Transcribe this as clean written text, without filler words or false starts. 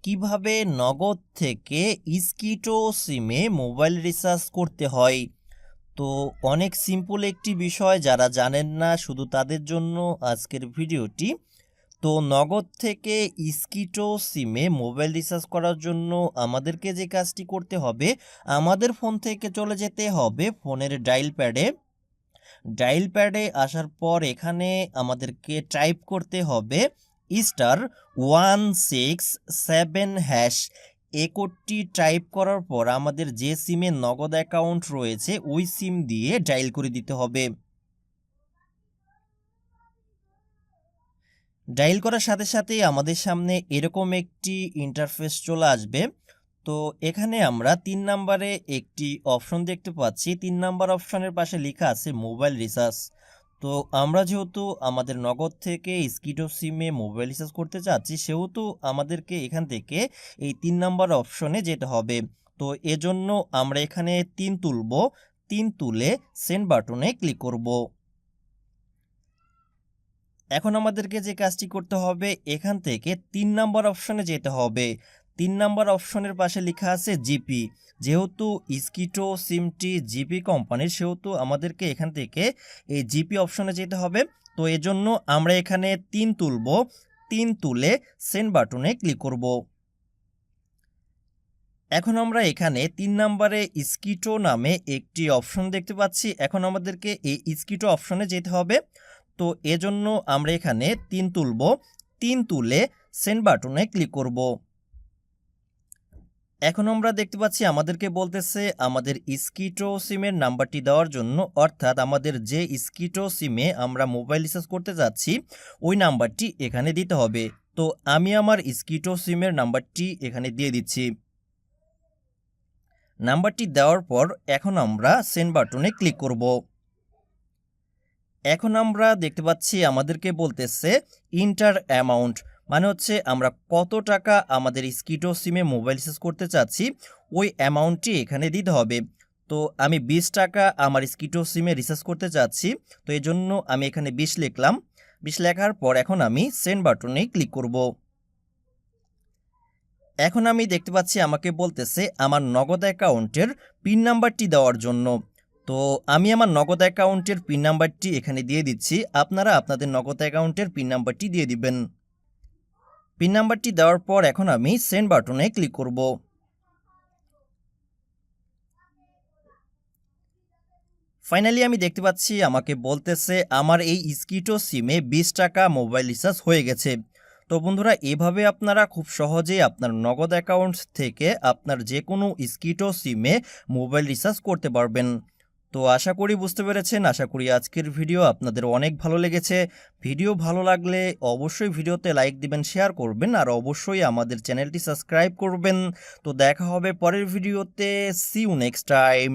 কিভাবে নগদ থেকে স্কিটো সিমে মোবাইল রিচার্জ করতে হয়। তো অনেক সিম্পল একটি বিষয়, যারা জানেন না শুধু তাদের জন্য আজকের ভিডিওটি। তো নগদ থেকে স্কিটো সিমে মোবাইল রিচার্জ করার জন্য আমাদেরকে যে কাজটি করতে হবে, আমাদের ফোন থেকে চলে যেতে হবে ফোনের ডায়াল প্যাডে আসার পর এখানে আমাদেরকে টাইপ করতে হবে *167# এই কোডটি টাইপ করার পর আমাদের যে সিমে নগদ অ্যাকাউন্ট রয়েছে ওই সিম দিয়ে ডায়াল করে দিতে হবে। ডায়াল করার সাথে সাথেই আমাদের সামনে এরকম একটি ইন্টারফেস চলে আসবে। তো এখানে আমরা 3 নম্বরে একটি অপশন দেখতে পাচ্ছি। 3 নম্বর অপশনের পাশে লেখা আছে মোবাইল রিচার্জ। তো আমরা যেহেতু আমাদের নগদ থেকে স্কিটো সিমে মোবাইল রিচার্জ করতে চাচ্ছি, সেহেতু আমাদেরকে এখান থেকে এই 3 নম্বর অপশনে যেতে হবে। তো এজন্য আমরা এখানে 3 তুলব, 3 তুলে সেন্ড বাটনে ক্লিক করব। এখন আমাদেরকে যে কাজটি করতে হবে, এখান থেকে 3 নম্বর অপশনে যেতে হবে। 3 নম্বর অপশনের পাশে লেখা আছে জিপি। যেহেতু স্কিটো সিমটি জিপি কোম্পানির, সেহেতু আমাদেরকে এখান থেকে এই জিপি অপশনে যেতে হবে। তো এজন্য আমরা এখানে 3 তুলব, 3 তুলে সেন্ড বাটনে ক্লিক করব। এখন আমরা এখানে 3 নম্বরে স্কিটো নামে একটি অপশন দেখতে পাচ্ছি। এখন আমাদেরকে এই স্কিটো অপশনে যেতে হবে। তো এজন্য আমরা এখানে 3 তুলব, 3 তুলে সেন্ড বাটনে ক্লিক করব। এখন আমরা দেখতে পাচ্ছি আমাদেরকে বলতেছে আমাদের স্কিটো সিমের নাম্বারটি দেওয়ার জন্য, অর্থাৎ আমাদের যে স্কিটো সিমে আমরা মোবাইল রিচার্জ করতে যাচ্ছি ওই নাম্বারটি এখানে দিতে হবে। তো আমি আমার স্কিটো সিমের নাম্বারটি এখানে দিয়ে দিচ্ছি। নাম্বারটি দেওয়ার পর এখন আমরা সেন্ড বাটনে ক্লিক করব। এখন আমরা দেখতে পাচ্ছি আমাদেরকে বলতেছে ইন্টার অ্যামাউন্ট, মানে হচ্ছে আমরা কত টাকা আমাদের স্কিটো সিমে মোবাইল রিচার্জ করতে চাচ্ছি ওই অ্যামাউন্টটি এখানে দিতে হবে। তো আমি 20 টাকা আমার স্কিটো সিমে রিচার্জ করতে চাচ্ছি, তো এই জন্য আমি এখানে 20 লিখলাম। 20 লেখার পর এখন আমি সেন্ড বাটনে ক্লিক করব। এখন আমি দেখতে পাচ্ছি আমাকে বলতেছে আমার নগদ অ্যাকাউন্টের পিন নাম্বারটি দেওয়ার জন্য। তো আমি আমার নগদ অ্যাকাউন্টের পিন নাম্বারটি এখানে দিয়ে দিচ্ছি। আপনারা আপনাদের নগদ অ্যাকাউন্টের পিন নাম্বারটি দিয়ে দিবেন। পিন নাম্বারটি দেওয়ার পর এখন আমি সেন্ড বাটনে ক্লিক করব। ফাইনালি আমি দেখতে পাচ্ছি আমাকে বলতেছে আমার এই স্কিটো সিমে 20 টাকা মোবাইল রিচার্জ হয়ে গেছে। তো বন্ধুরা, এভাবে আপনারা খুব সহজেই আপনার নগদ অ্যাকাউন্ট থেকে আপনার যে কোনো স্কিটো সিমে মোবাইল রিচার্জ করতে পারবেন। তো আশা করি বুঝতে পেরেছেন। আশা করি আজকের ভিডিও আপনাদের অনেক ভালো লেগেছে। ভিডিও ভালো লাগলে অবশ্যই ভিডিওতে লাইক দিবেন, শেয়ার করবেন, আর অবশ্যই আমাদের চ্যানেলটি সাবস্ক্রাইব করবেন। তো দেখা হবে পরের ভিডিওতে। See you next time.